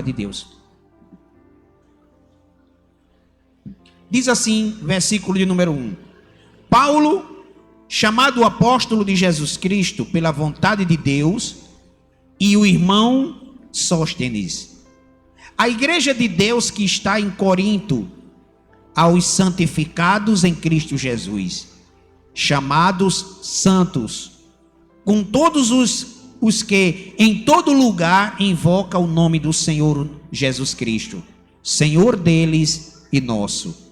de Deus. Diz assim, versículo de número 1. Paulo, chamado apóstolo de Jesus Cristo pela vontade de Deus, e o irmão Sóstenes, a igreja de Deus que está em Corinto, aos santificados em Cristo Jesus, chamados santos, com todos os que em todo lugar invocam o nome do Senhor Jesus Cristo, Senhor deles e nosso.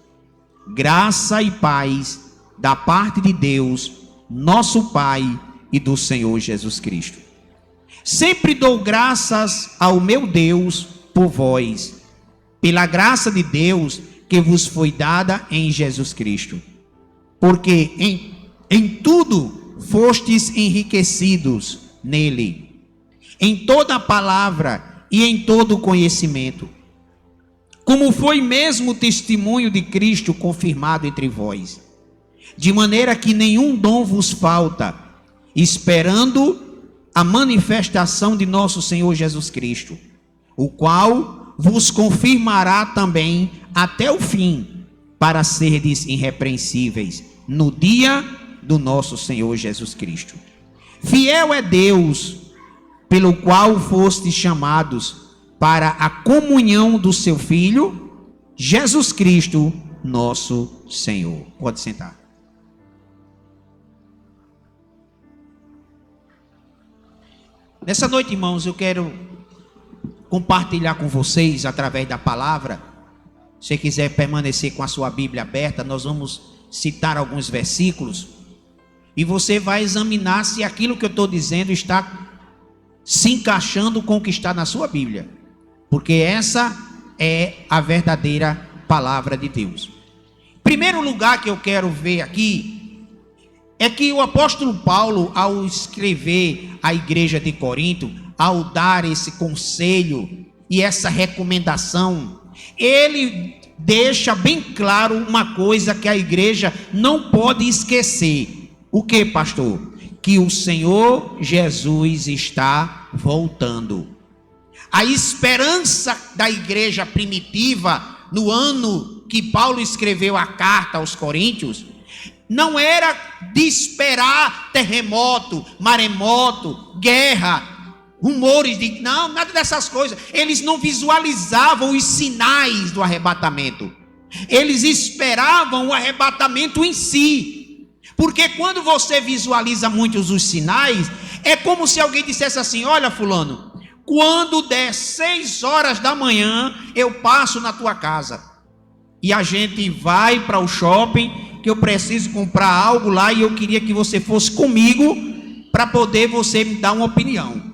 Graça e paz da parte de Deus, nosso Pai, e do Senhor Jesus Cristo. Sempre dou graças ao meu Deus por vós, pela graça de Deus que vos foi dada em Jesus Cristo, porque em tudo fostes enriquecidos nele, em toda a palavra e em todo o conhecimento, como foi mesmo o testemunho de Cristo confirmado entre vós, de maneira que nenhum dom vos falta, esperando a manifestação de nosso Senhor Jesus Cristo, o qual vos confirmará também até o fim, para serdes irrepreensíveis no dia do nosso Senhor Jesus Cristo. Fiel é Deus, pelo qual fostes chamados para a comunhão do seu Filho, Jesus Cristo, nosso Senhor. Pode sentar. Nessa noite, irmãos, eu quero compartilhar com vocês, através da palavra. Se você quiser permanecer com a sua Bíblia aberta, nós vamos citar alguns versículos, e você vai examinar se aquilo que eu estou dizendo está se encaixando com o que está na sua Bíblia, porque essa é a verdadeira palavra de Deus. Primeiro lugar que eu quero ver aqui é que o apóstolo Paulo, ao escrever à igreja de Corinto, ao dar esse conselho e essa recomendação, ele deixa bem claro uma coisa que a igreja não pode esquecer. O que, pastor? Que o Senhor Jesus está voltando. A esperança da igreja primitiva, no ano que Paulo escreveu a carta aos Coríntios, não era de esperar terremoto, maremoto, guerra, rumores de... Não, nada dessas coisas. Eles não visualizavam os sinais do arrebatamento. Eles esperavam o arrebatamento em si. Porque quando você visualiza muitos os sinais, é como se alguém dissesse assim: olha, fulano, quando der 6 horas da manhã, eu passo na tua casa. E a gente vai para o shopping, que eu preciso comprar algo lá, e eu queria que você fosse comigo, para poder você me dar uma opinião.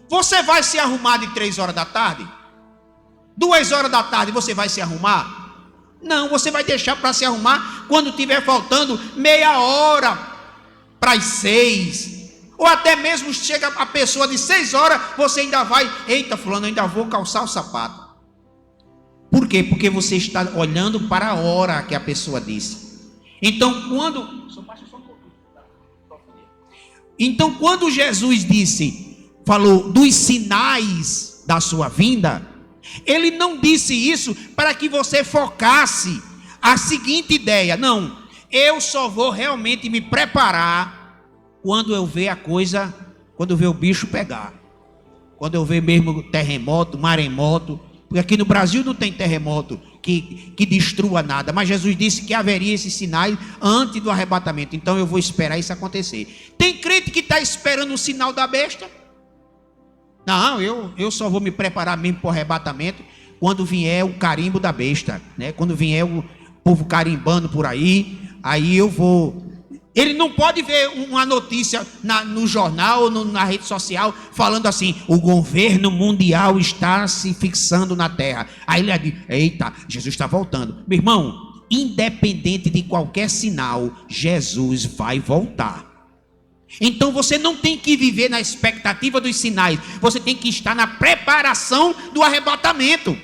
Você vai se arrumar de 3 horas da tarde? 2 horas da tarde você vai se arrumar? Não, você vai deixar para se arrumar quando tiver faltando meia hora para as 6. Ou até mesmo chega a pessoa de 6 horas, você ainda vai: eita, fulano, eu ainda vou calçar o sapato. Por quê? Porque você está olhando para a hora que a pessoa disse. Então, quando Jesus falou dos sinais da sua vinda, ele não disse isso para que você focasse a seguinte ideia: não, eu só vou realmente me preparar quando eu ver a coisa, quando eu ver o bicho pegar, quando eu ver mesmo terremoto, maremoto. Porque aqui no Brasil não tem terremoto que destrua nada, mas Jesus disse que haveria esses sinais antes do arrebatamento. Então eu vou esperar isso acontecer. Tem crente que está esperando o sinal da besta. Não, eu só vou me preparar mesmo para o arrebatamento quando vier o carimbo da besta, né? Quando vier o povo carimbando por aí eu vou. Ele não pode ver uma notícia no jornal ou na rede social falando assim: o governo mundial está se fixando na terra. Aí ele diz: eita, Jesus está voltando. Meu irmão, independente de qualquer sinal, Jesus vai voltar. Então você não tem que viver na expectativa dos sinais, você tem que estar na preparação do arrebatamento.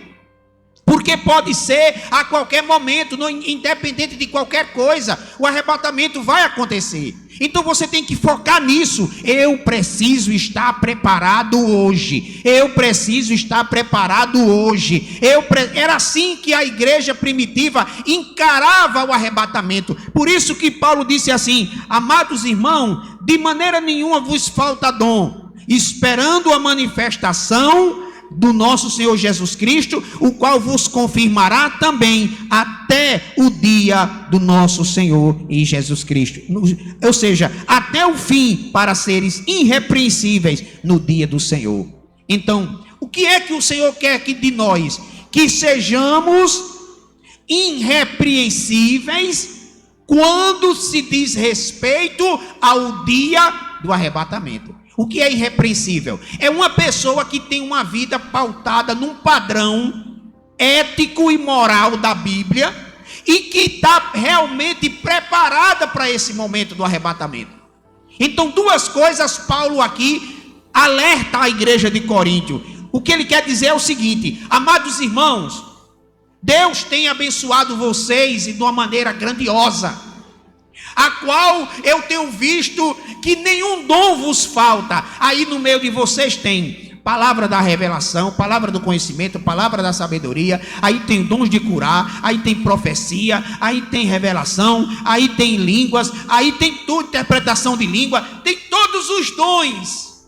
Porque pode ser a qualquer momento, independente de qualquer coisa, o arrebatamento vai acontecer. Então você tem que focar nisso. Eu preciso estar preparado hoje. Eu preciso estar preparado hoje. Era assim que a igreja primitiva encarava o arrebatamento. Por isso que Paulo disse assim: amados irmãos, de maneira nenhuma vos falta dom, esperando a manifestação do nosso Senhor Jesus Cristo, o qual vos confirmará também até o dia do nosso Senhor e Jesus Cristo. Ou seja, até o fim, para seres irrepreensíveis no dia do Senhor. Então, o que é que o Senhor quer aqui de nós? Que sejamos irrepreensíveis quando se diz respeito ao dia do arrebatamento. O que é irrepreensível? É uma pessoa que tem uma vida pautada num padrão ético e moral da Bíblia e que está realmente preparada para esse momento do arrebatamento. Então, duas coisas Paulo aqui alerta a igreja de Coríntio. O que ele quer dizer é o seguinte: amados irmãos, Deus tem abençoado vocês de uma maneira grandiosa, a qual eu tenho visto que nenhum dom vos falta. Aí no meio de vocês tem palavra da revelação, palavra do conhecimento, palavra da sabedoria, aí tem dons de curar, aí tem profecia, aí tem revelação, aí tem línguas, aí tem tudo, interpretação de língua, tem todos os dons.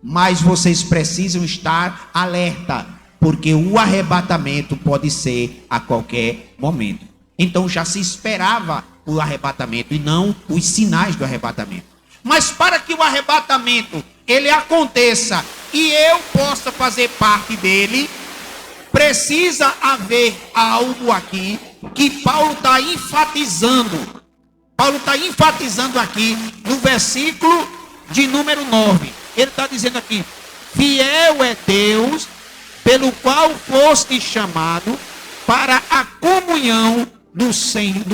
Mas vocês precisam estar alerta, porque o arrebatamento pode ser a qualquer momento. Então já se esperava o arrebatamento e não os sinais do arrebatamento. Mas para que o arrebatamento ele aconteça e eu possa fazer parte dele, precisa haver algo aqui que Paulo está enfatizando. Paulo está enfatizando aqui no versículo de número 9. Ele está dizendo aqui: fiel é Deus, pelo qual foste chamado para a comunhão do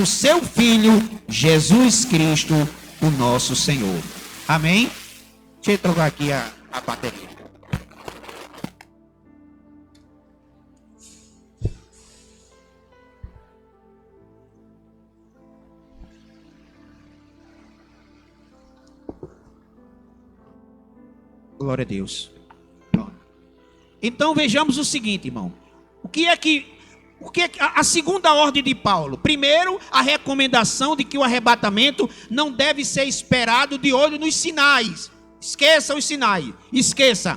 seu Filho Jesus Cristo, o nosso Senhor. Amém? Deixa eu trocar aqui a bateria. Glória a Deus. Então vejamos o seguinte, irmão. O que é a segunda ordem de Paulo? Primeiro, a recomendação de que o arrebatamento não deve ser esperado de olho nos sinais. Esqueça os sinais, esqueça.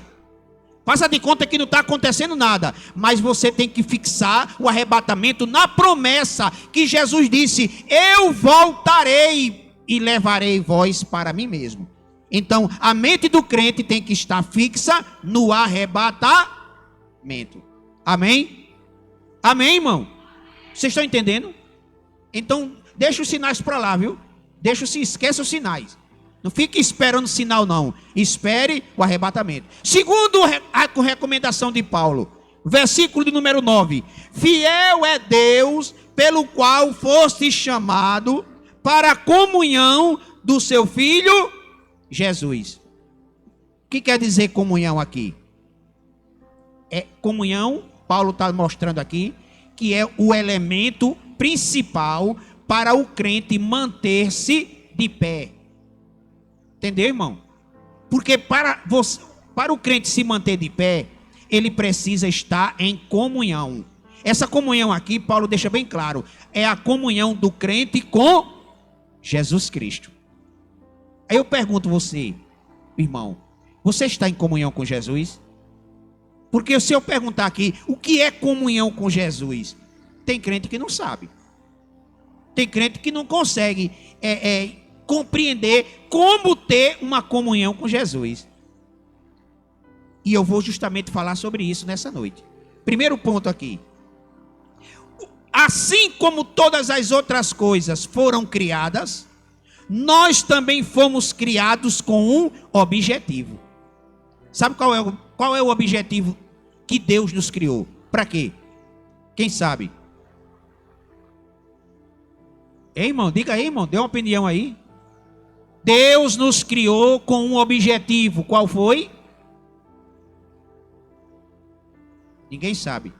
Faça de conta que não está acontecendo nada. Mas você tem que fixar o arrebatamento na promessa que Jesus disse: eu voltarei e levarei vós para mim mesmo. Então, a mente do crente tem que estar fixa no arrebatamento. Amém? Amém, irmão? Vocês estão entendendo? Então, deixa os sinais para lá, viu? Esqueça os sinais. Não fique esperando sinal, não. Espere o arrebatamento. Segundo a recomendação de Paulo, versículo de número 9: fiel é Deus, pelo qual foste chamado para a comunhão do seu Filho Jesus. O que quer dizer comunhão aqui? É comunhão. Paulo está mostrando aqui que é o elemento principal para o crente manter-se de pé. Entendeu, irmão? Porque para o crente se manter de pé, ele precisa estar em comunhão. Essa comunhão aqui, Paulo deixa bem claro, é a comunhão do crente com Jesus Cristo. Aí eu pergunto você, irmão, você está em comunhão com Jesus? Porque se eu perguntar aqui, o que é comunhão com Jesus? Tem crente que não sabe. Tem crente que não consegue compreender como ter uma comunhão com Jesus. E eu vou justamente falar sobre isso nessa noite. Primeiro ponto aqui. Assim como todas as outras coisas foram criadas, nós também fomos criados com um objetivo. Sabe qual é o objetivo que Deus nos criou? Para quê? Quem sabe? Ei, irmão, diga aí, irmão, dê uma opinião aí. Deus nos criou com um objetivo. Qual foi? Ninguém sabe.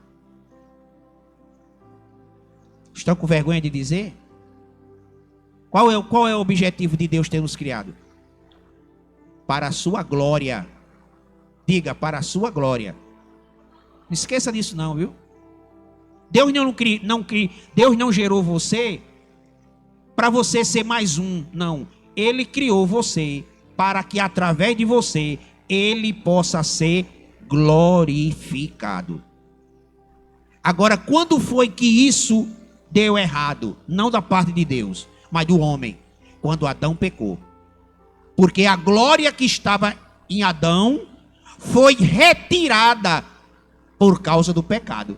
Estão com vergonha de dizer? Qual é o objetivo de Deus ter nos criado? Para a sua glória. Diga, para a sua glória. Não esqueça disso não, viu? Deus não gerou você para você ser mais um. Não. Ele criou você para que através de você Ele possa ser glorificado. Agora, quando foi que isso deu errado? Não da parte de Deus, mas do homem. Quando Adão pecou. Porque a glória que estava em Adão foi retirada por causa do pecado.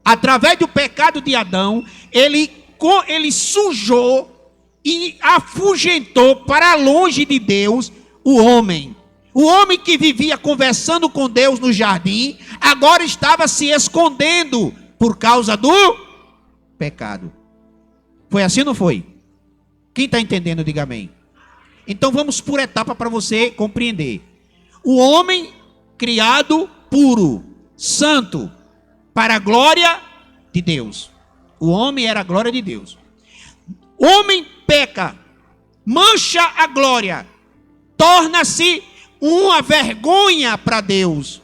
Através do pecado de Adão, ele sujou e afugentou para longe de Deus o homem. O homem que vivia conversando com Deus no jardim, agora estava se escondendo por causa do pecado. Foi assim ou não foi? Quem está entendendo, diga amém. Então vamos por etapa para você compreender. O homem criado puro, santo, para a glória de Deus. O homem era a glória de Deus. O homem peca, mancha a glória, torna-se uma vergonha para Deus.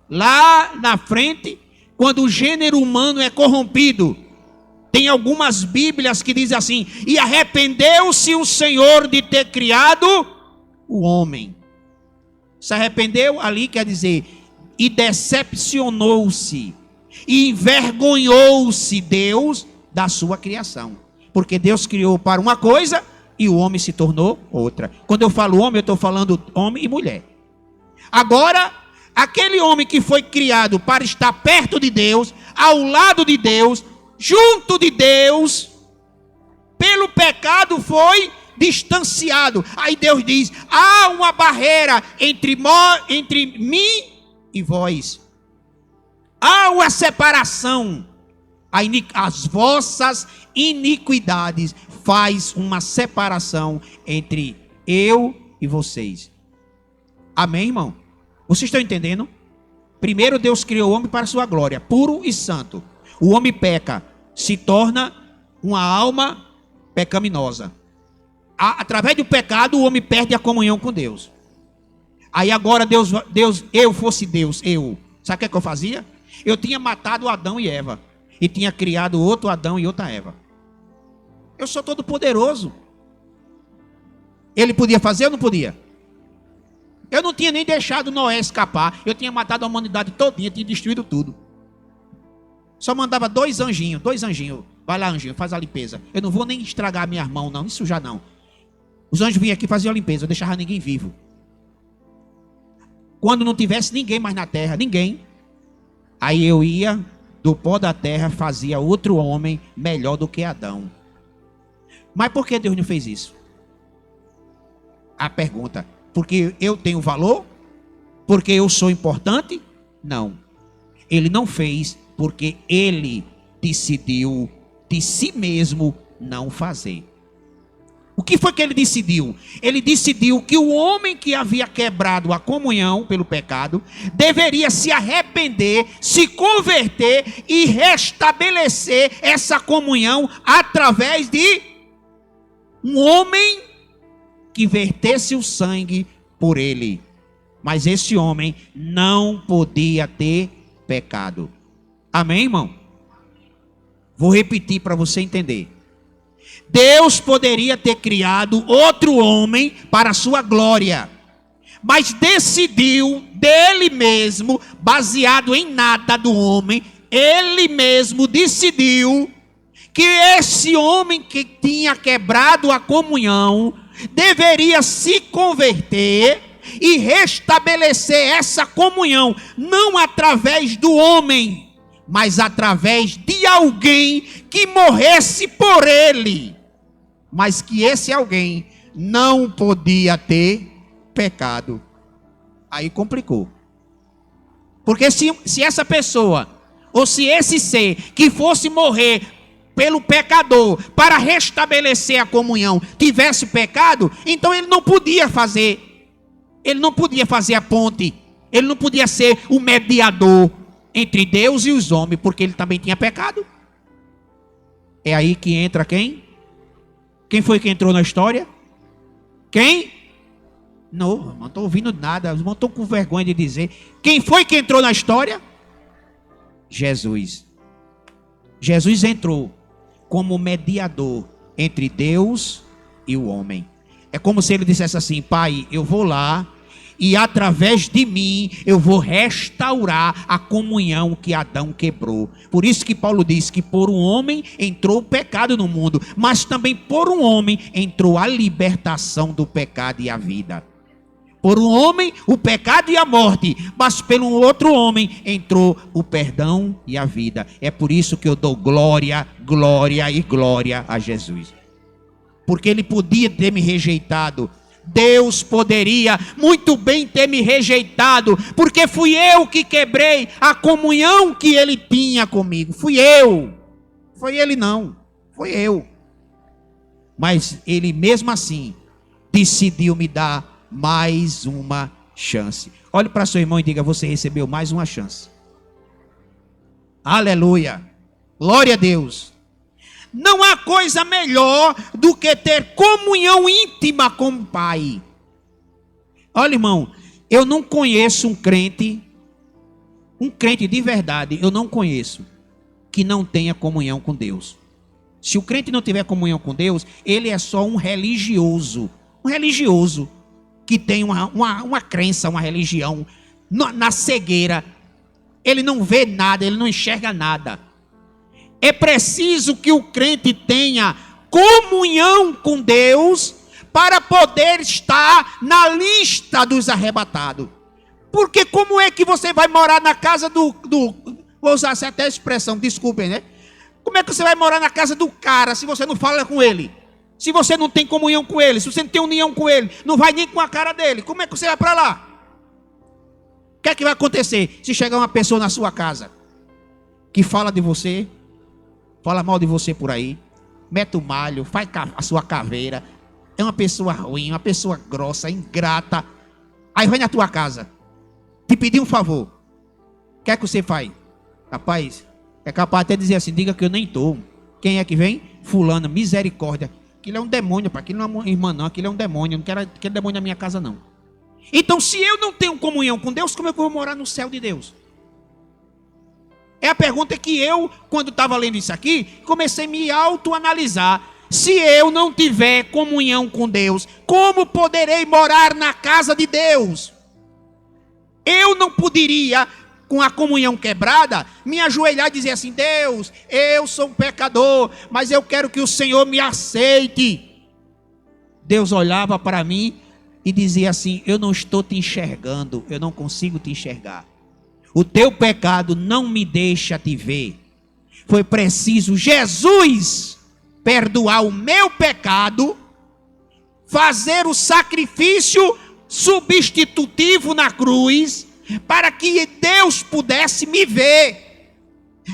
Lá na frente, quando o gênero humano é corrompido, tem algumas bíblias que dizem assim: e arrependeu-se o Senhor de ter criado o homem. Se arrependeu ali quer dizer, e decepcionou-se, e envergonhou-se Deus da sua criação. Porque Deus criou para uma coisa e o homem se tornou outra. Quando eu falo homem, eu estou falando homem e mulher. Agora, aquele homem que foi criado para estar perto de Deus, ao lado de Deus, junto de Deus, pelo pecado foi distanciado. Aí Deus diz: há uma barreira entre mim e vós. Há uma separação. As vossas iniquidades faz uma separação entre eu e vocês. Amém, irmão? Vocês estão entendendo? Primeiro Deus criou o homem para a sua glória, puro e santo. O homem peca, se torna uma alma pecaminosa. Através do pecado o homem perde a comunhão com Deus. Aí agora Deus, eu fosse Deus, sabe o que eu fazia? Eu tinha matado Adão e Eva. E tinha criado outro Adão e outra Eva. Eu sou todo poderoso. Ele podia fazer ou não podia? Eu não tinha nem deixado Noé escapar. Eu tinha matado a humanidade todinha, tinha destruído tudo. Só mandava dois anjinhos. Vai lá, anjinho, faz a limpeza. Eu não vou nem estragar minhas mãos não, nem sujar não. Os anjos vinham aqui fazer a limpeza, eu deixava ninguém vivo. Quando não tivesse ninguém mais na terra, ninguém, aí eu ia do pó da terra, fazia outro homem melhor do que Adão. Mas por que Deus não fez isso? A pergunta: porque eu tenho valor? Porque eu sou importante? Não. Ele não fez porque ele decidiu de si mesmo não fazer. O que foi que ele decidiu? Ele decidiu que o homem que havia quebrado a comunhão pelo pecado deveria se arrepender, se converter e restabelecer essa comunhão através de um homem que vertesse o sangue por ele. Mas esse homem não podia ter pecado. Amém, irmão? Vou repetir para você entender. Deus poderia ter criado outro homem para a sua glória, mas decidiu dele mesmo, baseado em nada do homem, ele mesmo decidiu que esse homem que tinha quebrado a comunhão deveria se converter e restabelecer essa comunhão, não através do homem, mas através de alguém que morresse por ele, mas que esse alguém não podia ter pecado. Aí complicou. Porque se essa pessoa, ou se esse ser que fosse morrer pelo pecador para restabelecer a comunhão tivesse pecado, então ele não podia fazer a ponte, ele não podia ser o mediador entre Deus e os homens, porque ele também tinha pecado. É aí que entra quem? Quem foi que entrou na história? Quem? Não estou ouvindo nada. Não estou com vergonha de dizer. Quem foi que entrou na história? Jesus. Jesus entrou como mediador entre Deus e o homem. É como se ele dissesse assim: Pai, eu vou lá e através de mim eu vou restaurar a comunhão que Adão quebrou. Por isso que Paulo diz que por um homem entrou o pecado no mundo, mas também por um homem entrou a libertação do pecado e a vida. Por um homem o pecado e a morte, mas pelo outro homem entrou o perdão e a vida. É por isso que eu dou glória, glória e glória a Jesus. Porque ele podia ter me rejeitado. Deus poderia muito bem ter me rejeitado, porque fui eu que quebrei a comunhão que ele tinha comigo. Fui eu. Foi ele não. Foi eu. Mas ele mesmo assim decidiu me dar mais uma chance. Olhe para seu irmão e diga: você recebeu mais uma chance. Aleluia. Glória a Deus. Não há coisa melhor do que ter comunhão íntima com o Pai. Olha, irmão, eu não conheço um crente de verdade, eu não conheço, que não tenha comunhão com Deus. Se o crente não tiver comunhão com Deus, ele é só um religioso que tem uma crença, uma religião na cegueira. Ele não vê nada, ele não enxerga nada. É preciso que o crente tenha comunhão com Deus para poder estar na lista dos arrebatados. Porque como é que você vai morar na casa vou usar até a expressão, desculpem, né? Como é que você vai morar na casa do cara se você não fala com ele? Se você não tem comunhão com ele, se você não tem união com ele, não vai nem com a cara dele, como é que você vai para lá? O que é que vai acontecer se chegar uma pessoa na sua casa que fala de você, fala mal de você por aí, mete o malho, faz a sua caveira, é uma pessoa ruim, uma pessoa grossa, ingrata, aí vai na tua casa te pedir um favor, o que é que você faz? Rapaz, é capaz até de dizer assim: diga que eu nem estou. Quem é que vem? Fulano, misericórdia. Aquilo é um demônio, pai. Aquilo não é uma irmã não, aquilo é um demônio. Eu não quero aquele demônio na minha casa não. Então, se eu não tenho comunhão com Deus, como é que eu vou morar no céu de Deus? É a pergunta que eu, quando estava lendo isso aqui, comecei a me autoanalisar. Se eu não tiver comunhão com Deus, como poderei morar na casa de Deus? Eu não poderia, com a comunhão quebrada, me ajoelhar e dizer assim: Deus, eu sou um pecador, mas eu quero que o Senhor me aceite. Deus olhava para mim e dizia assim: eu não estou te enxergando, eu não consigo te enxergar. O teu pecado não me deixa te ver. Foi preciso Jesus perdoar o meu pecado, fazer o sacrifício substitutivo na cruz, para que Deus pudesse me ver.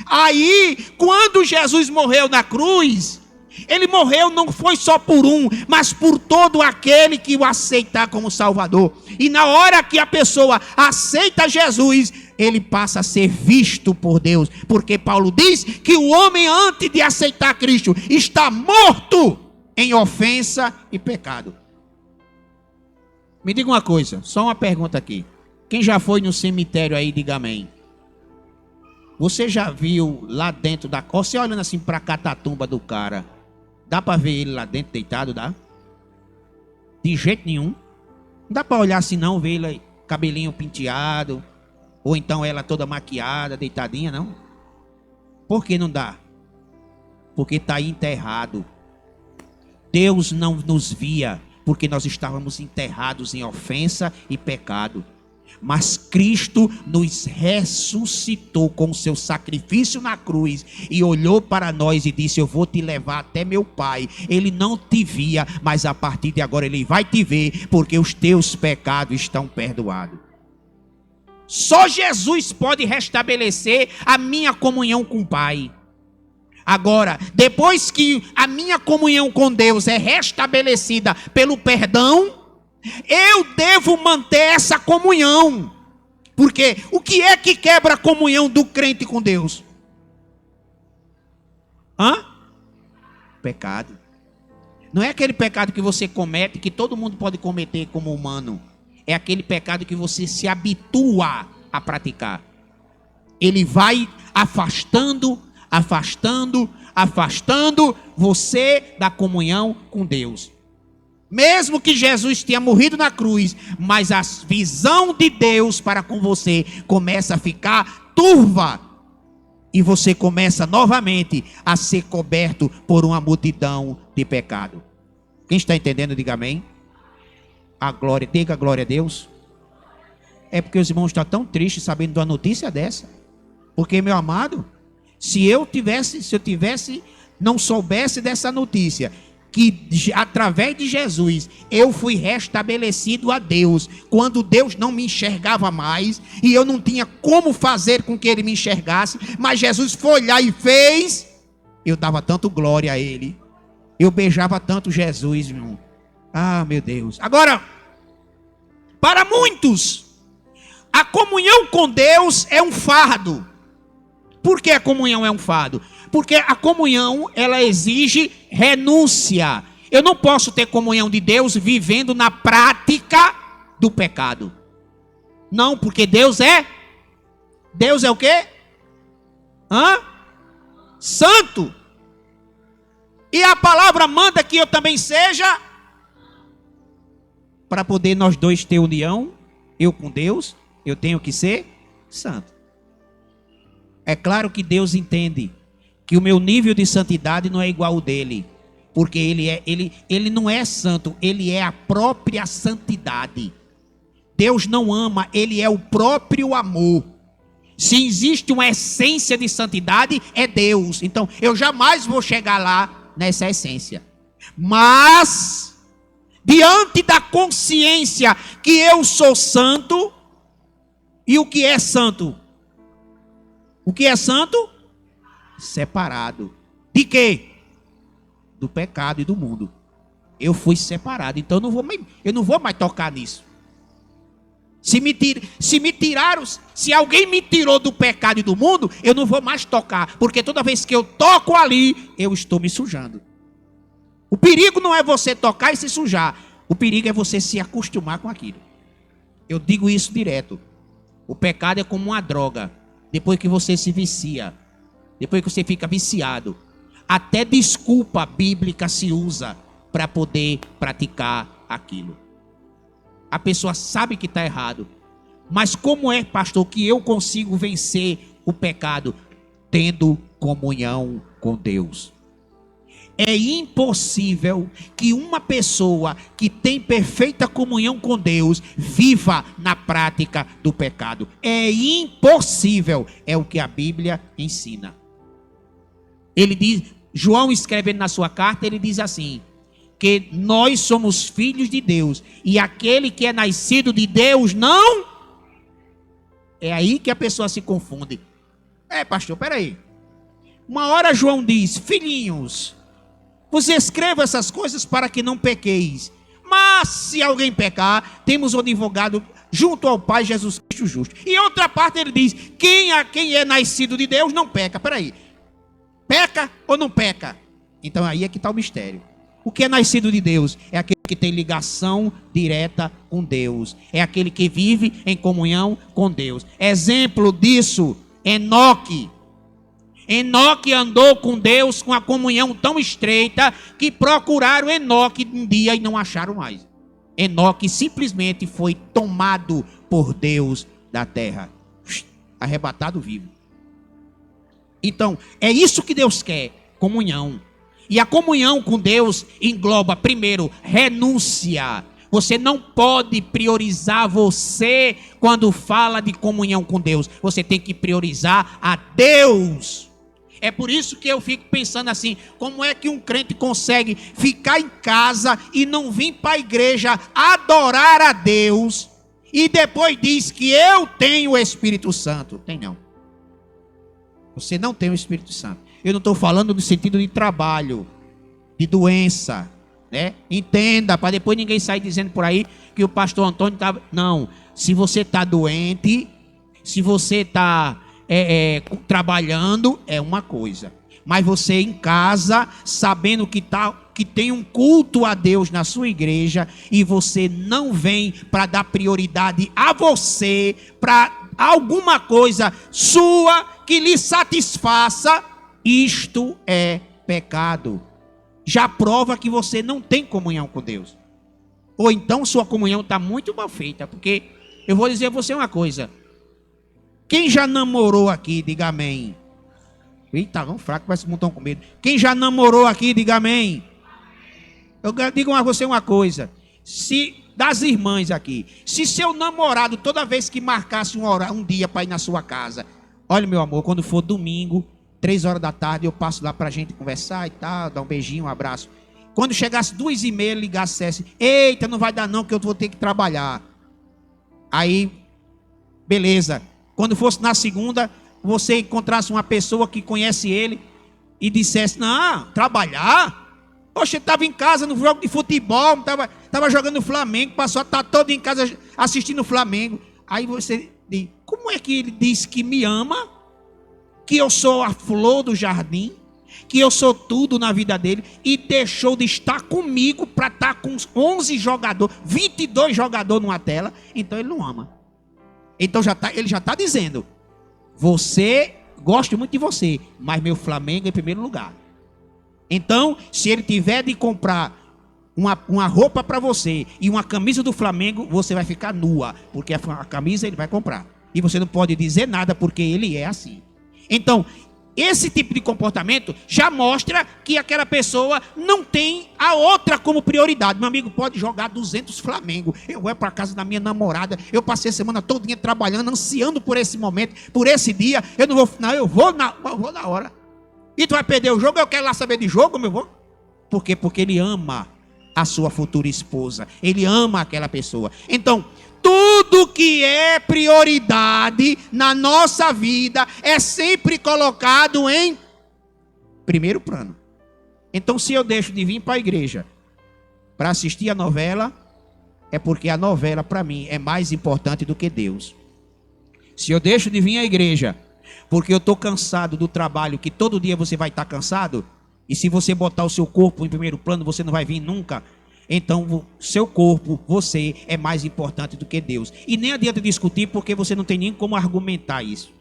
Aí, quando Jesus morreu na cruz, ele morreu não foi só por um, mas por todo aquele que o aceitar como Salvador. E na hora que a pessoa aceita Jesus, ele passa a ser visto por Deus, porque Paulo diz que o homem, antes de aceitar Cristo, está morto em ofensa e pecado. Me diga uma coisa, só uma pergunta aqui. Quem já foi no cemitério aí, diga amém. Você já viu lá dentro da... Você olhando assim para a catatumba do cara, dá para ver ele lá dentro deitado, dá? De jeito nenhum. Não dá para olhar assim não, ver ele cabelinho penteado, ou então ela toda maquiada, deitadinha, não? Por que não dá? Porque está enterrado. Deus não nos via, porque nós estávamos enterrados em ofensa e pecado. Mas Cristo nos ressuscitou com o seu sacrifício na cruz e olhou para nós e disse: eu vou te levar até meu Pai. Ele não te via, mas a partir de agora ele vai te ver, porque os teus pecados estão perdoados. Só Jesus pode restabelecer a minha comunhão com o Pai. Agora, depois que a minha comunhão com Deus é restabelecida pelo perdão, eu devo manter essa comunhão. Porque o que é que quebra a comunhão do crente com Deus? Pecado. Não é aquele pecado que você comete, que todo mundo pode cometer como humano. É aquele pecado que você se habitua a praticar. Ele vai afastando você da comunhão com Deus. Mesmo que Jesus tenha morrido na cruz, mas a visão de Deus para com você começa a ficar turva. E você começa novamente a ser coberto por uma multidão de pecado. Quem está entendendo, diga amém. Diga glória a Deus. É porque os irmãos estão tão tristes sabendo de uma notícia dessa. Porque, meu amado, se eu não soubesse dessa notícia, que através de Jesus eu fui restabelecido a Deus, quando Deus não me enxergava mais, e eu não tinha como fazer com que Ele me enxergasse, mas Jesus foi lá e fez, eu dava tanto glória a Ele, eu beijava tanto Jesus, irmão. Ah, meu Deus. Agora, para muitos, a comunhão com Deus é um fardo. Por que a comunhão é um fardo? Porque a comunhão, ela exige renúncia. Eu não posso ter comunhão de Deus vivendo na prática do pecado. Não, porque Deus é o quê? Santo. E a palavra manda que eu também seja, para poder nós dois ter união, eu com Deus, eu tenho que ser santo. É claro que Deus entende que o meu nível de santidade não é igual ao dele, porque ele não é santo, ele é a própria santidade. Deus não ama, ele é o próprio amor. Se existe uma essência de santidade, é Deus. Então eu jamais vou chegar lá nessa essência. Mas diante da consciência que eu sou santo, e o que é santo? O que é santo? Separado. De quê? Do pecado e do mundo. Eu fui separado, então eu não vou mais tocar nisso. Se alguém me tirou do pecado e do mundo, eu não vou mais tocar, porque toda vez que eu toco ali, eu estou me sujando. O perigo não é você tocar e se sujar. O perigo é você se acostumar com aquilo. Eu digo isso direto. O pecado é como uma droga. Depois que você se vicia, depois que você fica viciado, até desculpa bíblica se usa para poder praticar aquilo. A pessoa sabe que está errado, mas como é, pastor, que eu consigo vencer o pecado? Tendo comunhão com Deus. É impossível que uma pessoa que tem perfeita comunhão com Deus viva na prática do pecado. É impossível, é o que a Bíblia ensina. Ele diz, João escrevendo na sua carta, ele diz assim, que nós somos filhos de Deus, e aquele que é nascido de Deus não. É aí que a pessoa se confunde. Pastor, peraí. Uma hora João diz, filhinhos, você escreva essas coisas para que não pequeis. Mas se alguém pecar, temos um advogado junto ao Pai, Jesus Cristo justo. E outra parte ele diz, quem é nascido de Deus não peca. Peraí, peca ou não peca? Então aí é que está o mistério. O que é nascido de Deus? É aquele que tem ligação direta com Deus. É aquele que vive em comunhão com Deus. Exemplo disso, Enoque. Enoque andou com Deus com a comunhão tão estreita que procuraram Enoque um dia e não acharam mais. Enoque simplesmente foi tomado por Deus da terra, arrebatado vivo. Então, é isso que Deus quer, comunhão. E a comunhão com Deus engloba, primeiro, renúncia. Você não pode priorizar você quando fala de comunhão com Deus. Você tem que priorizar a Deus. É por isso que eu fico pensando assim, como é que um crente consegue ficar em casa e não vir para a igreja adorar a Deus e depois diz que eu tenho o Espírito Santo? Tem não. Você não tem o Espírito Santo. Eu não estou falando no sentido de trabalho, de doença, né? Entenda, para depois ninguém sair dizendo por aí que o pastor Antônio estava... Não, se você está doente, se você está trabalhando, é uma coisa. Mas você em casa, sabendo que tem um culto a Deus na sua igreja, e você não vem para dar prioridade a você, para alguma coisa sua que lhe satisfaça, isto é pecado. Já prova que você não tem comunhão com Deus. Ou então sua comunhão está muito mal feita, porque eu vou dizer a você uma coisa. Quem já namorou aqui, diga amém. Eita, vamos fraco, parece que não estão com medo. Quem já namorou aqui, diga amém. Eu digo a você uma coisa. Se das irmãs aqui, se seu namorado toda vez que marcasse um dia para ir na sua casa, olha meu amor, quando for domingo, 3 horas da tarde, eu passo lá pra gente conversar e tal, dar um beijinho, um abraço. Quando chegasse 2h30, ligasse, dissesse, eita, não vai dar não, que eu vou ter que trabalhar. Aí, beleza. Quando fosse na segunda, você encontrasse uma pessoa que conhece ele e dissesse, não, trabalhar? Poxa, ele estava em casa no jogo de futebol, estava jogando Flamengo, passou a estar todo em casa assistindo o Flamengo. Aí você diz, como é que ele diz que me ama? Que eu sou a flor do jardim? Que eu sou tudo na vida dele? E deixou de estar comigo para estar com 11 jogadores, 22 jogadores numa tela? Então ele não ama. Então ele já está dizendo, você, gosto muito de você, mas meu Flamengo é em primeiro lugar. Então, se ele tiver de comprar uma roupa para você e uma camisa do Flamengo, você vai ficar nua, porque a camisa ele vai comprar. E você não pode dizer nada, porque ele é assim. Então, esse tipo de comportamento já mostra que aquela pessoa não tem a outra como prioridade. Meu amigo, pode jogar 200 Flamengo. Eu vou para casa da minha namorada, eu passei a semana todinha trabalhando, ansiando por esse momento, por esse dia. Eu vou na hora. E tu vai perder o jogo? Eu quero lá saber de jogo, meu irmão. Por quê? Porque ele ama a sua futura esposa. Ele ama aquela pessoa. Então, tudo que é prioridade na nossa vida é sempre colocado em primeiro plano. Então, se eu deixo de vir para a igreja para assistir a novela, é porque a novela para mim é mais importante do que Deus. Se eu deixo de vir à igreja porque eu estou cansado do trabalho, que todo dia você vai estar cansado, e se você botar o seu corpo em primeiro plano, você não vai vir nunca. Então, seu corpo, você é mais importante do que Deus. E nem adianta discutir, porque você não tem nem como argumentar isso.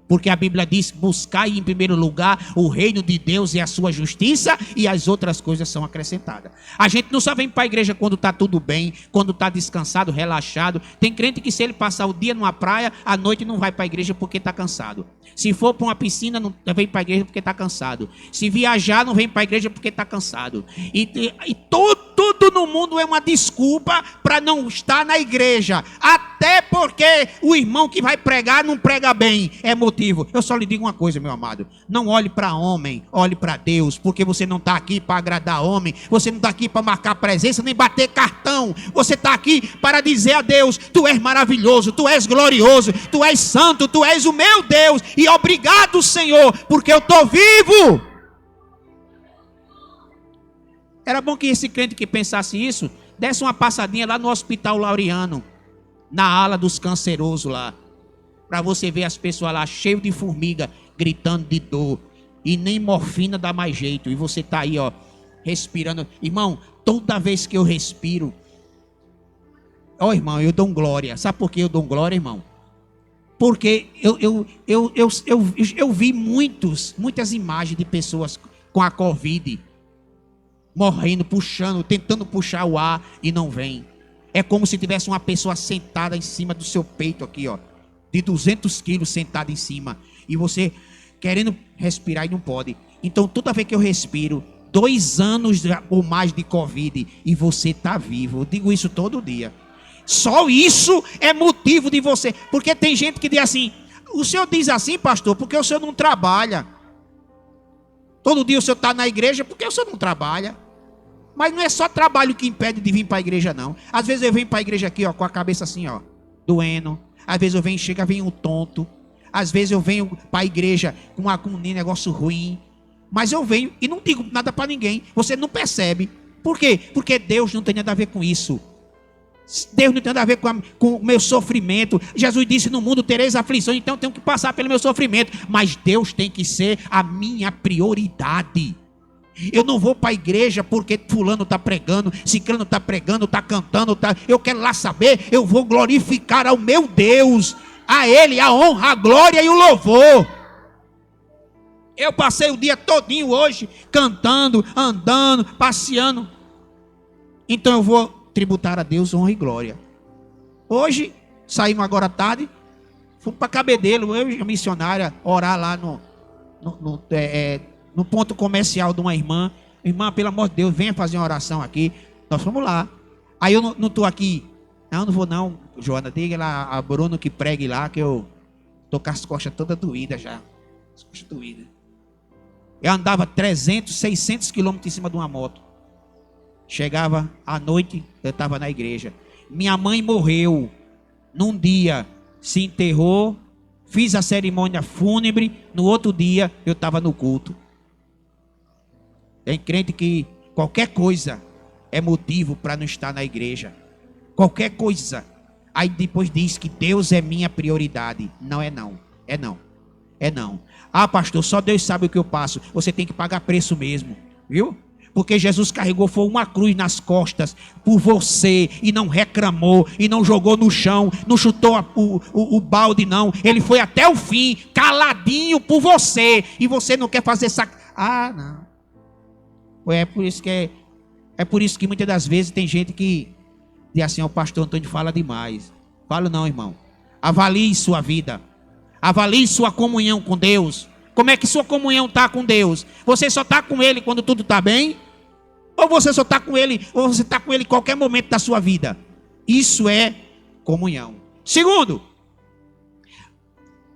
Porque a Bíblia diz, buscai em primeiro lugar o reino de Deus e a sua justiça, e as outras coisas são acrescentadas. A gente não só vem para a igreja quando está tudo bem, quando está descansado, relaxado. Tem crente que se ele passar o dia numa praia, à noite não vai para a igreja porque está cansado. Se for para uma piscina, não vem para a igreja porque está cansado. Se viajar, não vem para a igreja porque está cansado. E tudo no mundo é uma desculpa para não estar na igreja. Até porque o irmão que vai pregar não prega bem. É motivo. Eu só lhe digo uma coisa, meu amado. Não olhe para homem, olhe para Deus. Porque você não está aqui para agradar homem. Você não está aqui para marcar presença, nem bater cartão. Você está aqui para dizer a Deus, tu és maravilhoso, tu és glorioso, tu és santo, tu és o meu Deus. E obrigado, Senhor, porque eu estou vivo. Era bom que esse crente que pensasse isso, desse uma passadinha lá no Hospital Laureano, na ala dos cancerosos lá, para você ver as pessoas lá cheias de formiga, gritando de dor, e nem morfina dá mais jeito, e você tá aí, ó, respirando. Irmão, toda vez que eu respiro, ó, irmão, eu dou glória. Sabe por que eu dou glória, irmão? Porque eu vi muitas imagens de pessoas com a Covid, morrendo, puxando, tentando puxar o ar e não vem. É como se tivesse uma pessoa sentada em cima do seu peito aqui, ó, de 200 quilos sentada em cima, e você querendo respirar e não pode. Então toda vez que eu respiro, 2 anos ou mais de Covid, e você está vivo. Eu digo isso todo dia. Só isso é motivo de você, porque tem gente que diz assim, o senhor diz assim, pastor, porque o senhor não trabalha. Todo dia o senhor está na igreja, porque o senhor não trabalha. Mas não é só trabalho que impede de vir para a igreja, não. Às vezes eu venho para a igreja aqui, ó, com a cabeça assim, ó, doendo. Às vezes eu venho, vem um tonto. Às vezes eu venho para a igreja com um negócio ruim. Mas eu venho e não digo nada para ninguém. Você não percebe. Por quê? Porque Deus não tem nada a ver com isso. Deus não tem nada a ver com o meu sofrimento. Jesus disse: no mundo tereis aflições, então eu tenho que passar pelo meu sofrimento. Mas Deus tem que ser a minha prioridade. Eu não vou para a igreja porque fulano está pregando, ciclano está pregando, está cantando, eu quero lá saber. Eu vou glorificar ao meu Deus, a Ele a honra, a glória e o louvor. Eu passei o dia todinho hoje cantando, andando, passeando. Então eu vou tributar a Deus honra e glória. Hoje, saímos agora à tarde, fui para Cabedelo, eu e a missionária, orar lá no ponto comercial de uma irmã. Irmã, pelo amor de Deus, venha fazer uma oração aqui. Nós fomos lá. Aí eu não estou aqui. Não vou não, Joana, diga lá a Bruno que pregue lá, que eu estou com as costas todas doídas já. As costas doídas. Eu andava 300, 600 quilômetros em cima de uma moto. Chegava à noite, eu estava na igreja. Minha mãe morreu. Num dia, se enterrou. Fiz a cerimônia fúnebre. No outro dia, eu estava no culto. Tem crente que qualquer coisa é motivo para não estar na igreja. Qualquer coisa. Aí depois diz que Deus é minha prioridade. Não é não. É não. É não. Ah, pastor, só Deus sabe o que eu passo. Você tem que pagar preço mesmo. Viu? Porque Jesus carregou foi uma cruz nas costas por você e não reclamou e não jogou no chão, não chutou o balde não. Ele foi até o fim, caladinho por você, e você não quer fazer não. É por isso que muitas das vezes tem gente que diz assim: o pastor Antônio fala demais. Falo não, irmão. Avalie sua vida. Avalie sua comunhão com Deus. Como é que sua comunhão está com Deus? Você só está com Ele quando tudo está bem? Ou você só está com Ele, ou você está com Ele em qualquer momento da sua vida? Isso é comunhão. Segundo,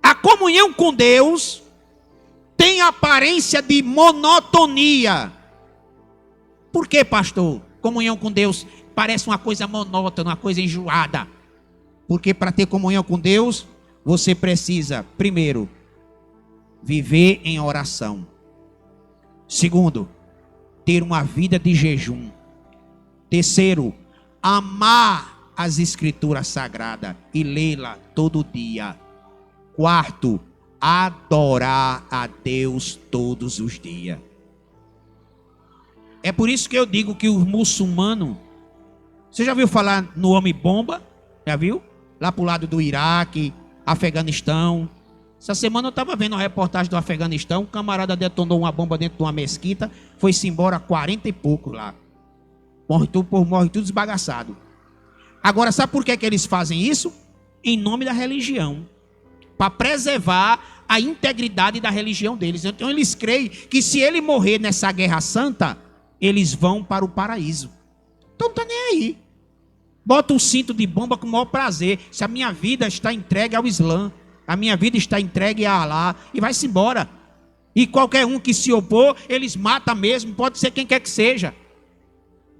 a comunhão com Deus tem aparência de monotonia. Por que, pastor? Comunhão com Deus parece uma coisa monótona, uma coisa enjoada. Porque para ter comunhão com Deus, você precisa, primeiro, viver em oração. Segundo, ter uma vida de jejum. Terceiro, amar as escrituras sagradas e lê-la todo dia. Quarto, adorar a Deus todos os dias. É por isso que eu digo que os muçulmanos... Você já viu falar no homem-bomba? Já viu? Lá para o lado do Iraque, Afeganistão. Essa semana eu estava vendo uma reportagem do Afeganistão. Um camarada detonou uma bomba dentro de uma mesquita. Foi-se embora 40 e pouco lá. Morre tudo esbagaçado. Agora, sabe por que eles fazem isso? Em nome da religião. Para preservar a integridade da religião deles. Então eles creem que se ele morrer nessa guerra santa, eles vão para o paraíso. Então não está nem aí. Bota um cinto de bomba com o maior prazer. Se a minha vida está entregue ao Islã, a minha vida está entregue a Alá, e vai-se embora. E qualquer um que se opor, eles matam mesmo, pode ser quem quer que seja.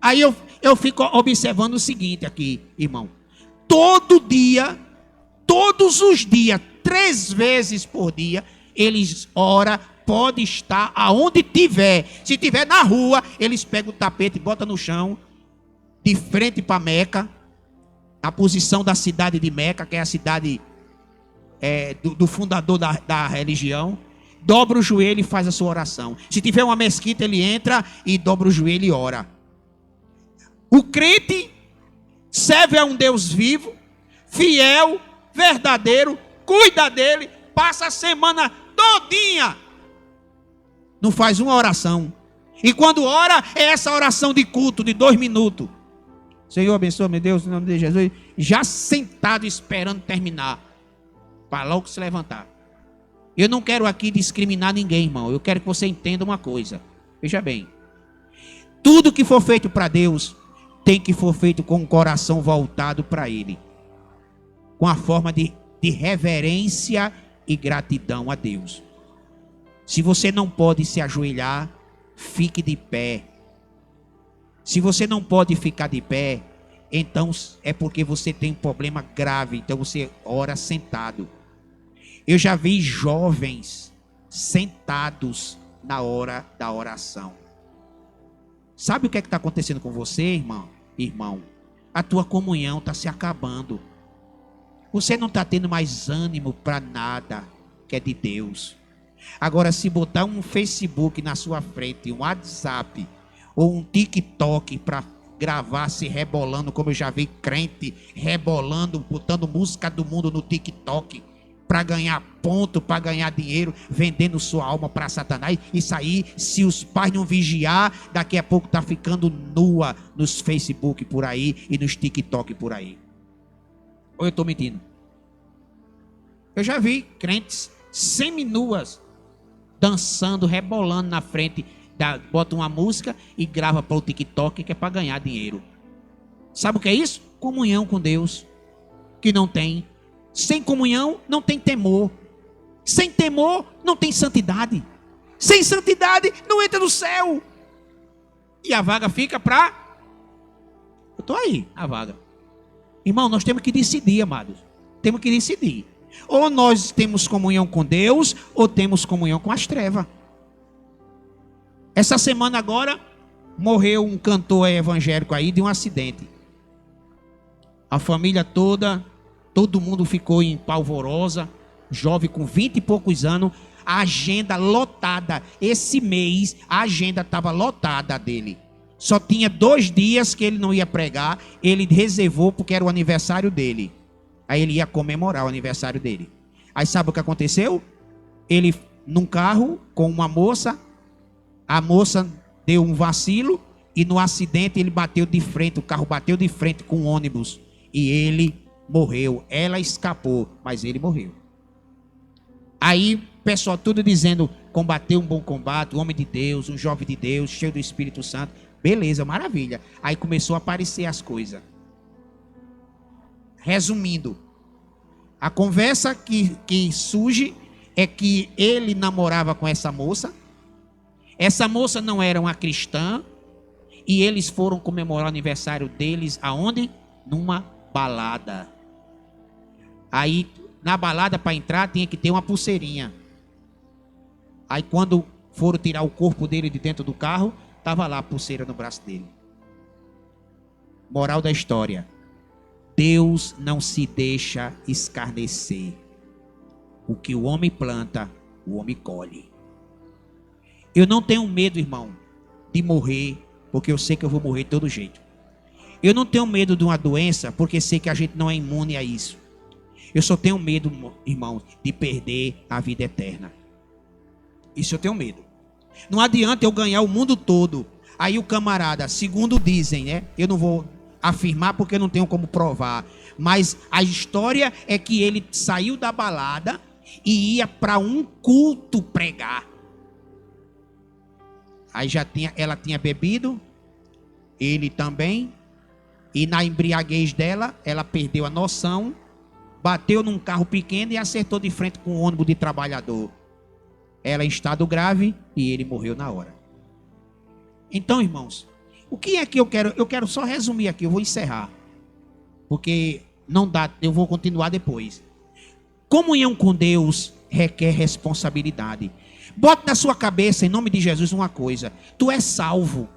Aí eu fico observando o seguinte aqui, irmão. Todo dia, todos os dias, 3 vezes por dia, eles oram, pode estar aonde tiver. Se tiver na rua, eles pegam o tapete e botam no chão, de frente para Meca, a posição da cidade de Meca, que é a cidade do fundador da religião. Dobra o joelho e faz a sua oração. Se tiver uma mesquita, ele entra e dobra o joelho e ora. O crente serve a um Deus vivo, fiel, verdadeiro, cuida dele, passa a semana todinha, não faz uma oração. E quando ora, é essa oração de culto de 2 minutos. Senhor, abençoa, meu Deus, em nome de Jesus. Já sentado esperando terminar, para logo se levantar. Eu não quero aqui discriminar ninguém, irmão. Eu quero que você entenda uma coisa. Veja bem. Tudo que for feito para Deus tem que for feito com o coração voltado para Ele. Com a forma de reverência e gratidão a Deus. Se você não pode se ajoelhar, fique de pé. Se você não pode ficar de pé, então é porque você tem um problema grave. Então você ora sentado. Eu já vi jovens sentados na hora da oração. Sabe o que está acontecendo com você, irmão? a tua comunhão está se acabando. Você não está tendo mais ânimo para nada que é de Deus. Agora, se botar um Facebook na sua frente, um WhatsApp ou um TikTok para gravar se rebolando, como eu já vi crente rebolando, botando música do mundo no TikTok para ganhar ponto, para ganhar dinheiro, vendendo sua alma para Satanás. Isso aí, se os pais não vigiar, daqui a pouco tá ficando nua nos Facebook por aí e nos TikTok por aí. Ou eu estou mentindo? Eu já vi crentes seminuas dançando, rebolando na frente, bota uma música e grava para o TikTok, que é para ganhar dinheiro. Sabe o que é isso? Comunhão com Deus, que não tem. Sem comunhão não tem temor. Sem temor não tem santidade. Sem santidade não entra no céu. E a vaga fica para... Eu estou aí, a vaga. Irmão, nós temos que decidir, amados. Temos que decidir. Ou nós temos comunhão com Deus, ou temos comunhão com as trevas. Essa semana agora, morreu um cantor evangélico aí de um acidente. A família toda, todo mundo ficou em polvorosa. Jovem com 20 e poucos anos, a agenda lotada. Esse mês, a agenda estava lotada dele. Só tinha 2 dias que ele não ia pregar. Ele reservou porque era o aniversário dele. Aí ele ia comemorar o aniversário dele. Aí sabe o que aconteceu? Ele num carro com uma moça. A moça deu um vacilo e no acidente ele bateu de frente. O carro bateu de frente com o ônibus. E ele morreu. Ela escapou, mas ele morreu. Aí o pessoal tudo dizendo: combateu um bom combate, um homem de Deus, um jovem de Deus, cheio do Espírito Santo. Beleza, maravilha. Aí começou a aparecer as coisas. Resumindo, a conversa que surge é que ele namorava com essa moça. Essa moça não era uma cristã. E eles foram comemorar o aniversário deles aonde? Numa balada. Aí, na balada, para entrar, tinha que ter uma pulseirinha. Aí, quando foram tirar o corpo dele de dentro do carro, estava lá a pulseira no braço dele. Moral da história: Deus não se deixa escarnecer. O que o homem planta, o homem colhe. Eu não tenho medo, irmão, de morrer, porque eu sei que eu vou morrer de todo jeito. Eu não tenho medo de uma doença, porque sei que a gente não é imune a isso. Eu só tenho medo, irmão, de perder a vida eterna. Isso eu tenho medo. Não adianta eu ganhar o mundo todo. Aí o camarada, segundo dizem, né? Eu não vou afirmar porque eu não tenho como provar. Mas a história é que ele saiu da balada e ia para um culto pregar. Aí ela tinha bebido, ele também. E na embriaguez dela, ela perdeu a noção, bateu num carro pequeno e acertou de frente com um ônibus de trabalhador. Ela em estado grave e ele morreu na hora. Então, irmãos, o que é que eu quero? Eu quero só resumir aqui, eu vou encerrar. Porque não dá, eu vou continuar depois. Comunhão com Deus requer responsabilidade. Bote na sua cabeça, em nome de Jesus, uma coisa: tu és salvo.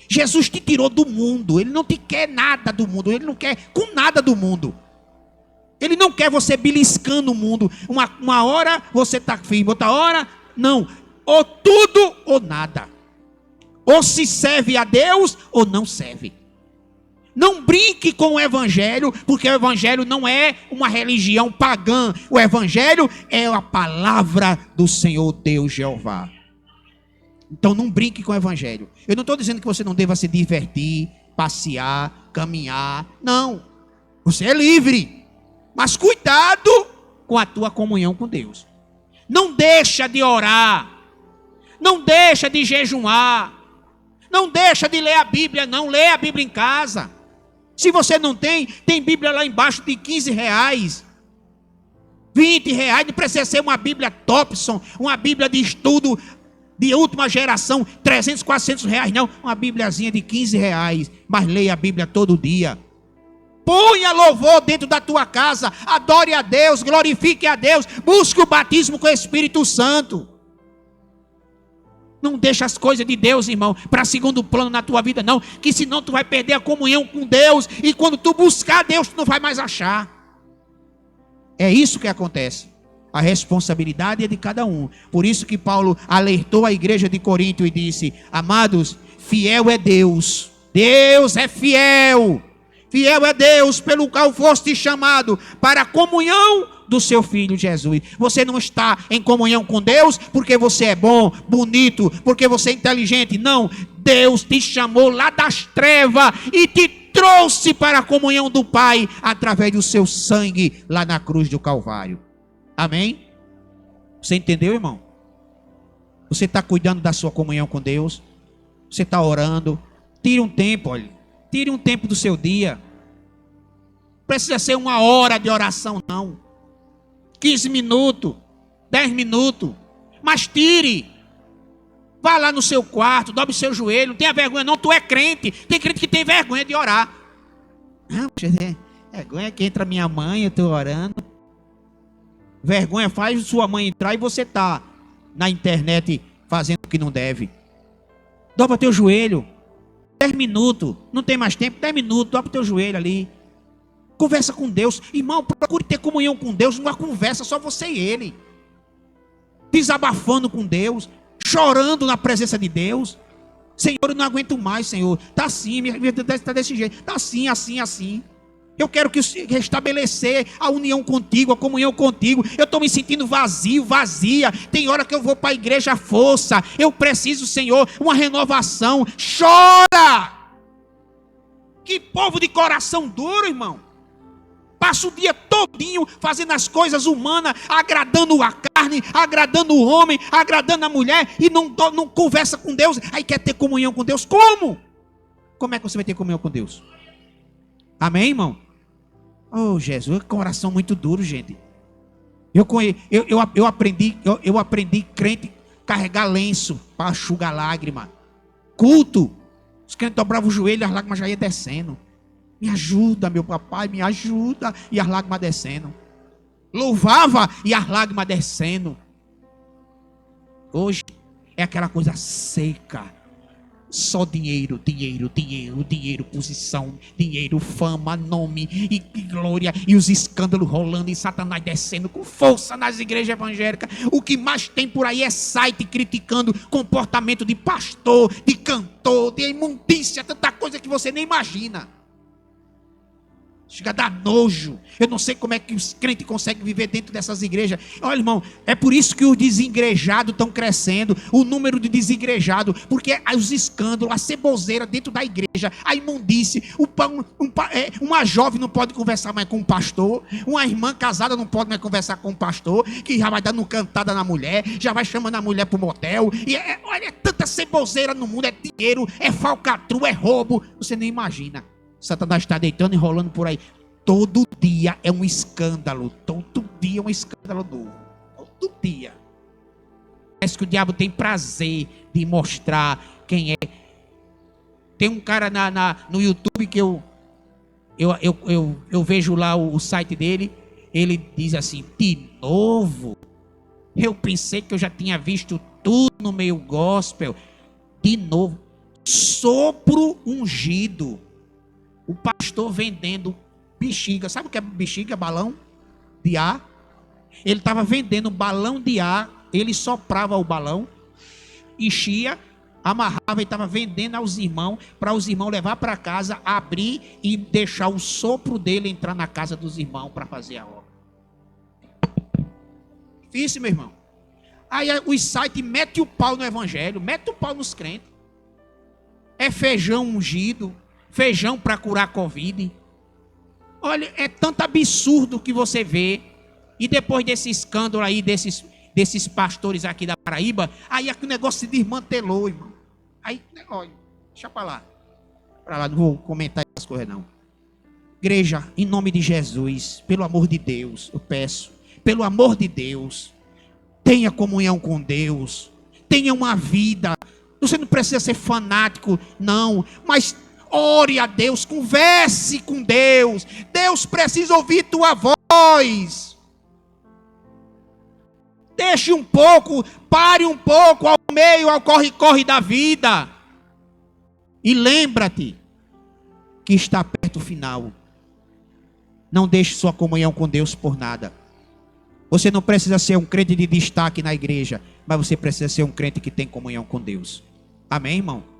Jesus te tirou do mundo. Ele não te quer nada do mundo. Ele não quer com nada do mundo. Ele não quer você beliscando o mundo. Uma hora você está firme, outra hora não. Ou tudo ou nada. Ou se serve a Deus ou não serve. Não brinque com o evangelho, porque o evangelho não é uma religião pagã. O evangelho é a palavra do Senhor Deus Jeová. Então não brinque com o evangelho. Eu não estou dizendo que você não deva se divertir, passear, caminhar. Não. Você é livre. Mas cuidado com a tua comunhão com Deus. Não deixa de orar. Não deixa de jejuar. Não deixa de ler a Bíblia. Não lê a Bíblia em casa. Se você não tem, tem Bíblia lá embaixo de R$15, R$20. Não precisa ser uma Bíblia Thompson, uma Bíblia de estudo de última geração, R$300, R$400, não. Uma Bíbliazinha de R$15, mas leia a Bíblia todo dia. Ponha louvor dentro da tua casa, adore a Deus, glorifique a Deus, busque o batismo com o Espírito Santo. Não deixa as coisas de Deus, irmão, para segundo plano na tua vida, não. Que senão tu vai perder a comunhão com Deus. E quando tu buscar Deus, tu não vai mais achar. É isso que acontece. A responsabilidade é de cada um. Por isso que Paulo alertou a igreja de Corinto e disse: amados, fiel é Deus. Deus é fiel. Fiel é Deus pelo qual foste chamado para a comunhão do seu Filho Jesus. Você não está em comunhão com Deus porque você é bom, bonito, porque você é inteligente. Não, Deus te chamou lá das trevas e te trouxe para a comunhão do Pai através do seu sangue lá na cruz do Calvário. Amém? Você entendeu, irmão? Você está cuidando da sua comunhão com Deus? Você está orando? Tire um tempo, olha. Tire um tempo do seu dia. Precisa ser 1 hora de oração, não. 15 minutos, 10 minutos. Mas tire. Vá lá no seu quarto, dobre seu joelho. Não tenha vergonha, não. Tu é crente. Tem crente que tem vergonha de orar. Não, vergonha que entra minha mãe, eu estou orando. Vergonha faz sua mãe entrar e você está na internet fazendo o que não deve. Dobra teu joelho. 10 minutos. Não tem mais tempo. 10 minutos. Dobra teu joelho ali. Conversa com Deus. Irmão, procure ter comunhão com Deus. Não há conversa, só você e Ele. Desabafando com Deus. Chorando na presença de Deus. Senhor, eu não aguento mais, Senhor. Está assim, minha vida está desse jeito. Está assim, assim, assim. Eu quero restabelecer a união contigo, a comunhão contigo. Eu estou me sentindo vazio, vazia. Tem hora que eu vou para a igreja à força. Eu preciso, Senhor, uma renovação. Chora! Que povo de coração duro, irmão. Passa o dia todinho fazendo as coisas humanas, agradando a carne, agradando o homem, agradando a mulher, e não conversa com Deus. Aí quer ter comunhão com Deus. Como? Como é que você vai ter comunhão com Deus? Amém, irmão? Oh, Jesus, coração muito duro, gente. Eu aprendi crente carregar lenço para enxugar lágrima. Culto. Os crentes dobravam o joelho e as lágrimas já iam descendo. Me ajuda, meu papai, me ajuda. E as lágrimas descendo. Louvava e as lágrimas descendo. Hoje é aquela coisa seca. Só dinheiro, dinheiro, dinheiro, dinheiro, posição, dinheiro, fama, nome e glória. E os escândalos rolando e Satanás descendo com força nas igrejas evangélicas. O que mais tem por aí é site criticando comportamento de pastor, de cantor, de imundícia, tanta coisa que você nem imagina. Chega a dar nojo. Eu não sei como é que os crentes conseguem viver dentro dessas igrejas. Olha, irmão, é por isso que os desigrejados estão crescendo. O número de desigrejados. Porque os escândalos, a ceboseira dentro da igreja, a imundície. Uma jovem não pode conversar mais com um pastor. Uma irmã casada não pode mais conversar com um pastor. Que já vai dando cantada na mulher. Já vai chamando a mulher para o motel. E olha, é tanta ceboseira no mundo. É dinheiro, é falcatrua, é roubo. Você nem imagina. Satanás está deitando e rolando por aí. Todo dia é um escândalo. Todo dia é um escândalo novo. Todo dia. Parece que o diabo tem prazer de mostrar quem é. Tem um cara no YouTube que eu vejo lá o site dele. Ele diz assim: de novo? Eu pensei que eu já tinha visto tudo no meio gospel. De novo. Sopro ungido. O pastor vendendo bexiga. Sabe o que é bexiga? Balão de ar. Ele estava vendendo balão de ar. Ele soprava o balão, enchia, amarrava e estava vendendo aos irmãos, para os irmãos levar para casa, abrir e deixar o sopro dele entrar na casa dos irmãos para fazer a obra. Difícil, meu irmão. Aí os sites metem o pau no evangelho, metem o pau nos crentes. É feijão ungido. Feijão para curar Covid. Olha, é tanto absurdo que você vê. E depois desse escândalo aí, desses pastores aqui da Paraíba, aí o negócio se desmantelou, irmão. Aí, olha, deixa para lá. Para lá, não vou comentar essas coisas não. Igreja, em nome de Jesus, pelo amor de Deus, eu peço, pelo amor de Deus, tenha comunhão com Deus, tenha uma vida. Você não precisa ser fanático, não, mas ore a Deus, converse com Deus. Deus precisa ouvir tua voz. Deixe um pouco, pare um pouco, meio ao corre-corre da vida. E lembra-te que está perto o final. Não deixe sua comunhão com Deus por nada. Você não precisa ser um crente de destaque na igreja, mas você precisa ser um crente que tem comunhão com Deus. Amém, irmão?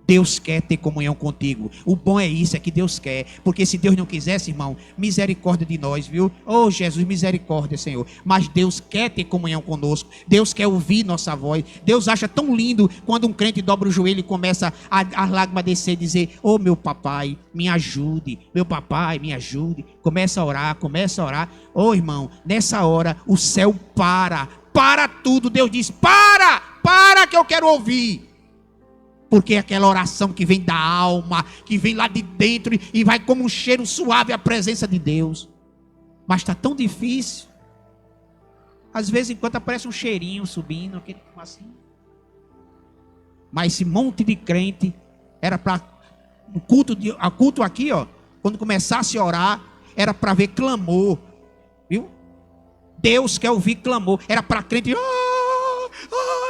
Deus quer ter comunhão contigo. O bom é isso, é que Deus quer. Porque se Deus não quisesse, irmão, misericórdia de nós, viu? Oh, Jesus, misericórdia, Senhor. Mas Deus quer ter comunhão conosco. Deus quer ouvir nossa voz. Deus acha tão lindo quando um crente dobra o joelho e começa a lágrima descer e dizer: oh, meu papai, me ajude. Meu papai, me ajude. Começa a orar, começa a orar. Oh, irmão, nessa hora o céu para tudo. Deus diz: para que eu quero ouvir. Porque é aquela oração que vem da alma, que vem lá de dentro e vai como um cheiro suave à presença de Deus. Mas está tão difícil. Às vezes, enquanto aparece um cheirinho subindo, assim. Mas esse monte de crente era para o culto aqui, ó, quando começasse a orar, era para ver clamor, viu? Deus quer ouvir clamor. Era para crente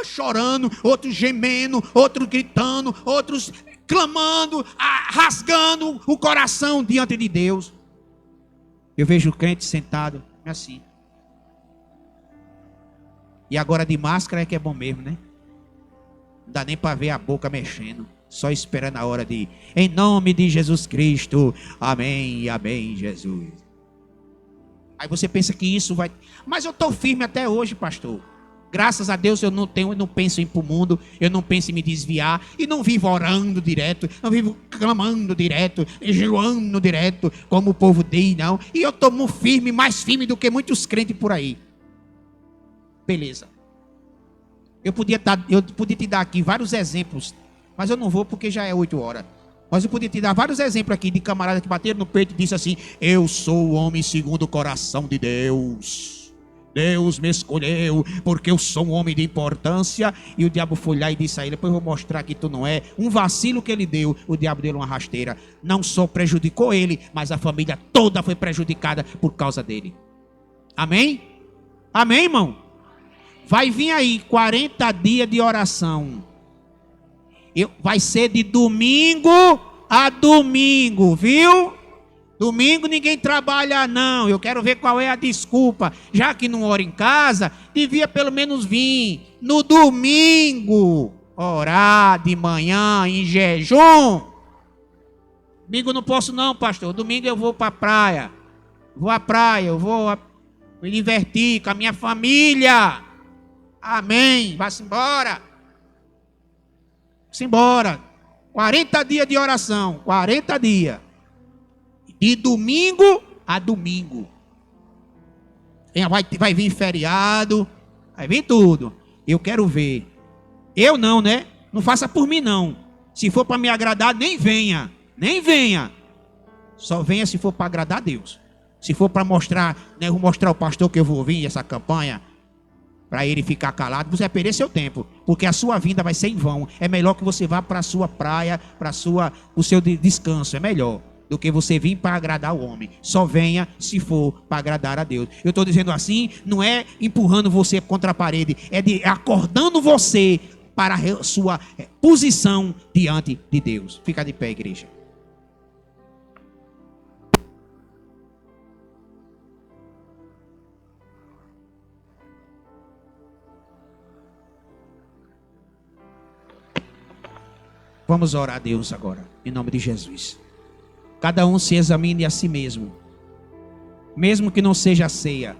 chorando, outros gemendo, outros gritando, outros clamando, rasgando o coração diante de Deus. Eu vejo o crente sentado assim. E agora de máscara é que é bom mesmo, né? Não dá nem para ver a boca mexendo, só esperando a hora de ir. Em nome de Jesus Cristo, amém, amém, Jesus. Aí você pensa que isso vai... Mas eu estou firme até hoje, pastor. Graças a Deus eu não penso em ir para o mundo, eu não penso em me desviar, e não vivo orando direto, não vivo clamando direto, jejuando direto, como o povo diz, não. E eu estou firme, mais firme do que muitos crentes por aí. Beleza. Eu podia te dar aqui vários exemplos, mas eu não vou porque já é 8 horas. Mas eu podia te dar vários exemplos aqui de camaradas que bateram no peito e disse assim: eu sou o homem segundo o coração de Deus. Deus me escolheu porque eu sou um homem de importância. E o diabo foi lá e disse a ele: depois eu vou mostrar que tu não é. Um vacilo que ele deu, o diabo deu uma rasteira. Não só prejudicou ele, mas a família toda foi prejudicada por causa dele. Amém? Amém, irmão? Vai vir aí 40 dias de oração. Vai ser de domingo a domingo, viu? Domingo ninguém trabalha não. Eu quero ver qual é a desculpa. Já que não ora em casa, devia pelo menos vir no domingo orar de manhã em jejum. Domingo não posso não, pastor. Domingo eu vou para a praia. Vou à praia, eu vou me divertir com a minha família. Amém. Vá-se embora. Vá-se embora. 40 dias de oração. 40 dias. De domingo a domingo. Vai vir feriado. Vai vir tudo. Eu quero ver. Eu não, né? Não faça por mim não. Se for para me agradar, nem venha. Nem venha. Só venha se for para agradar a Deus. Se for para mostrar, né, eu vou mostrar ao pastor que eu vou vir essa campanha, para ele ficar calado, você vai perder seu tempo, porque a sua vinda vai ser em vão. É melhor que você vá para a sua praia, para o seu descanso. É melhor do que você vir para agradar o homem. Só venha se for para agradar a Deus. Eu estou dizendo assim, não é empurrando você contra a parede, é acordando você para a sua posição diante de Deus. Fica de pé, igreja. Vamos orar a Deus agora, em nome de Jesus. Cada um se examine a si mesmo, mesmo que não seja a ceia.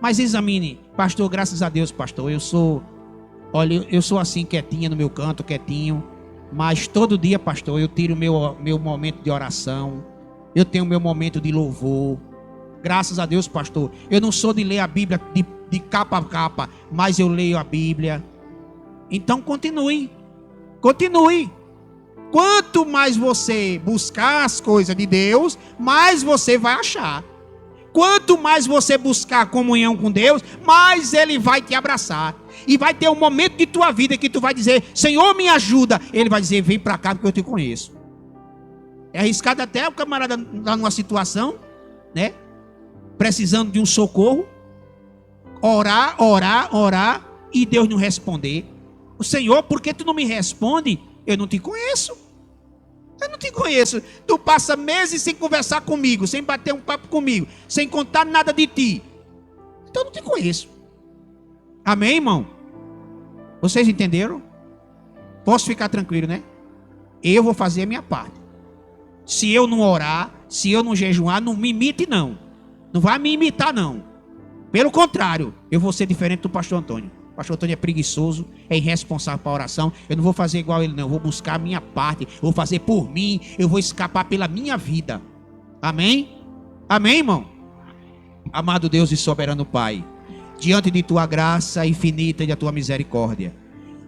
Mas examine, pastor, graças a Deus, pastor, eu sou assim, quietinha no meu canto, quietinho. Mas todo dia, pastor, eu tiro meu momento de oração, eu tenho meu momento de louvor. Graças a Deus, pastor, eu não sou de ler a Bíblia de capa a capa, mas eu leio a Bíblia. Então continue. Quanto mais você buscar as coisas de Deus, mais você vai achar. Quanto mais você buscar comunhão com Deus, mais Ele vai te abraçar. E vai ter um momento de tua vida que tu vai dizer: Senhor, me ajuda. Ele vai dizer: vem para cá porque eu te conheço. É arriscado até o camarada estar numa situação, né, precisando de um socorro, orar e Deus não responder. O Senhor, por que tu não me responde? Eu não te conheço. Eu não te conheço. Tu passa meses sem conversar comigo, sem bater um papo comigo, sem contar nada de ti. Então eu não te conheço. Amém, irmão? Vocês entenderam? Posso ficar tranquilo, né? Eu vou fazer a minha parte. Se eu não orar, se eu não jejuar, não me imite não. Não vai me imitar não. Pelo contrário, eu vou ser diferente do pastor Antônio. O pastor Antônio é preguiçoso, é irresponsável para a oração. Eu não vou fazer igual ele não, eu vou buscar a minha parte. Eu vou fazer por mim, eu vou escapar pela minha vida. Amém? Amém, irmão? Amado Deus e soberano Pai, diante de tua graça infinita e da tua misericórdia,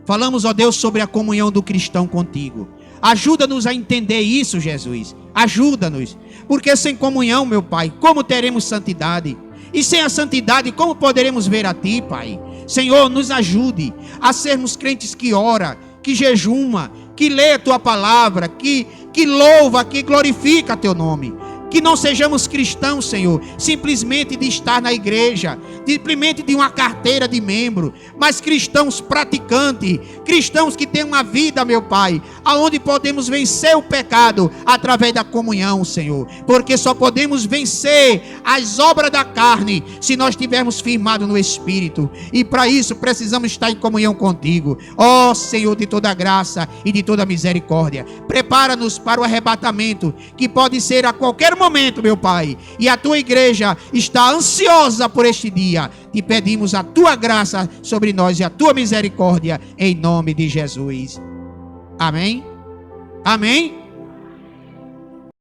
falamos, ó Deus, sobre a comunhão do cristão contigo. Ajuda-nos a entender isso, Jesus. Ajuda-nos. Porque sem comunhão, meu Pai, como teremos santidade? E sem a santidade, como poderemos ver a Ti, Pai? Senhor, nos ajude a sermos crentes que ora, que jejuma, que lê a Tua palavra, que louva, que glorifica Teu nome. Que não sejamos cristãos, Senhor, simplesmente de estar na igreja, simplesmente de uma carteira de membro, mas cristãos praticantes, cristãos que têm uma vida, meu Pai, aonde podemos vencer o pecado através da comunhão, Senhor, porque só podemos vencer as obras da carne se nós estivermos firmados no Espírito, e para isso precisamos estar em comunhão contigo. Ó Senhor de toda graça e de toda misericórdia, prepara-nos para o arrebatamento, que pode ser a qualquer momento, meu Pai, e a tua igreja está ansiosa por este dia. Te pedimos a tua graça sobre nós e a tua misericórdia, em nome de Jesus. Amém? Amém?